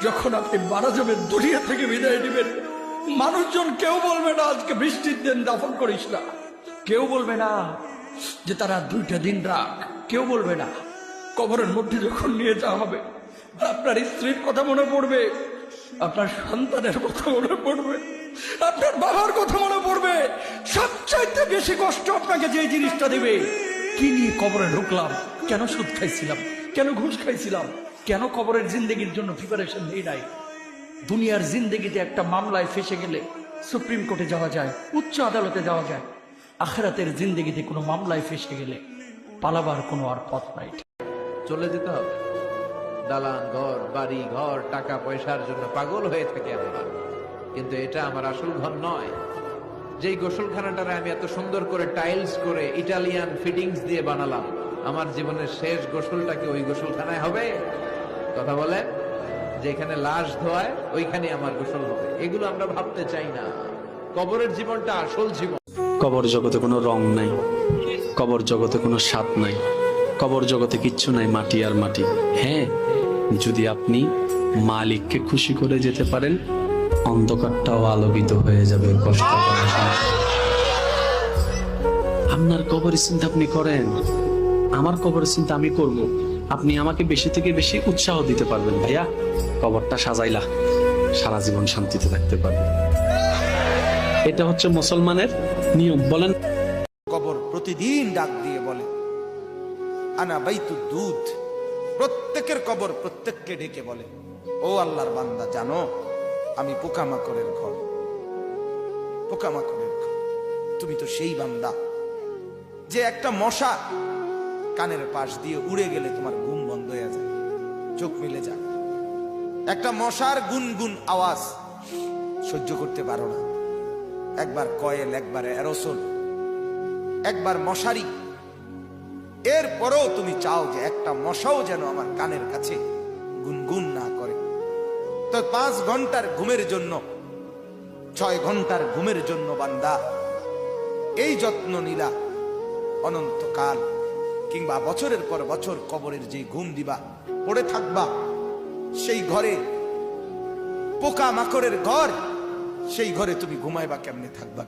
যখন আপনি মারা যাবেন, দুনিয়া থেকে বিদায় নেবেন, মানুষজন কেউ বলবে না আজকে বৃষ্টির দিন দাফন করিস না, কেউ বলবে না যে তারা 2টা দিন রাখ, কেউ বলবে না। কবরের মধ্যে যখন নিয়ে যাওয়া হবে, আপনার স্ত্রীর কথা মনে পড়বে, আপনার সন্তানের কথা মনে পড়বে, আপনার বাবার কথা মনে পড়বে। সবচাইতে বেশি কষ্ট আপনাকে যে জিনিসটা দেবে, কি নিয়ে কবরে ঢুকলাম, কেন সুদ খাইছিলাম, কেন ঘুষ খাইছিলাম, কেন কবরের জিন্দেগির জন্য প্রিপারেশন নেই নাই। দুনিয়ার জিন্দেগিতে একটা মামলায় ফেসে গেলে সুপ্রিম কোর্টে যাওয়া যায়, উচ্চ আদালতে যাওয়া যায়। আখিরাতের জিন্দেগিতে কোনো মামলায় ফেসে গেলে পালাবার কোনো আর পথ নাই। চলে যেতে হবে। দালান ঘর, বাড়ি ঘর, টাকা পয়সার জন্য পাগল হয়ে থাকে আমরা, কিন্তু এটা আমার আসল ঘর নয়। যেই গোসলখানাটারে আমি এত সুন্দর করে টাইলস করে ইটালিয়ান ফিটিংস দিয়ে বানালাম, আমার জীবনের শেষ গোসলটা কি ওই গোসলখানায় হবে? কথা বলে, যেখানে লাশ ধোয়ায় ওইখানে আমার গোসল হবে। এগুলো আমরা ভাবতে চাই না। কবরের জীবনটা আসল জীবন। কবর জগতে কোনো রং নাই, কবর জগতে কোনো স্বাদ নাই, কবর জগতে কিচ্ছু নাই, মাটি আর মাটি। হ্যাঁ, যদি আপনি মালিককে খুশি করে যেতে পারেন, অন্ধকারটাও আলোকিত হয়ে যাবে। কষ্ট করার সময় আপনার কবরের চিন্তা আপনি করেন, আমার কবরের চিন্তা আমি করব। আপনি আমাকে বেশি থেকে বেশি উৎসাহ দিতে পারবেন, ভাইয়া কবরটা সাজাইলা, সারা জীবন শান্তিতে থাকতে পারবেন। এটা হচ্ছে মুসলমানের নিয়ম। বলেন, কবর প্রতিদিন ডাক দিয়ে বলে আনা বাইতুদ দুধ। প্রত্যেকের কবর প্রত্যেককে ডেকে বলে, ও আল্লাহর বান্দা, জানো আমি পোকামাকড়ের ঘর, পোকামাকড়ের ঘর। তুমি তো সেই বান্দা যে একটা মশা কানের পাশ দিয়ে উড়ে গেলে তোমার ঘুম বন্ধ হয়ে যায়, চোখ মিলে যায়। একটা মশার গুনগুন আওয়াজ সহ্য করতে পারো না। একবার কয়েল, একবার অ্যারোসল, একবার মশারি, এরপরেও তুমি চাও যে একটা মশাও যেন আমার কানের কাছে গুনগুন না করে। তো 5 ঘন্টার ঘুমের জন্য, 6 ঘন্টার ঘুমের জন্য বান্দা এই যত্ন নিলা, অনন্তকাল কিংবা বছরের পর বছর কবরের যে ঘুম দিবা, পড়ে থাকবা সেই ঘরে, পোকা মাকড়ের ঘর, সেই ঘরে তুমি ঘুমাইবা কেমনে, থাকবা?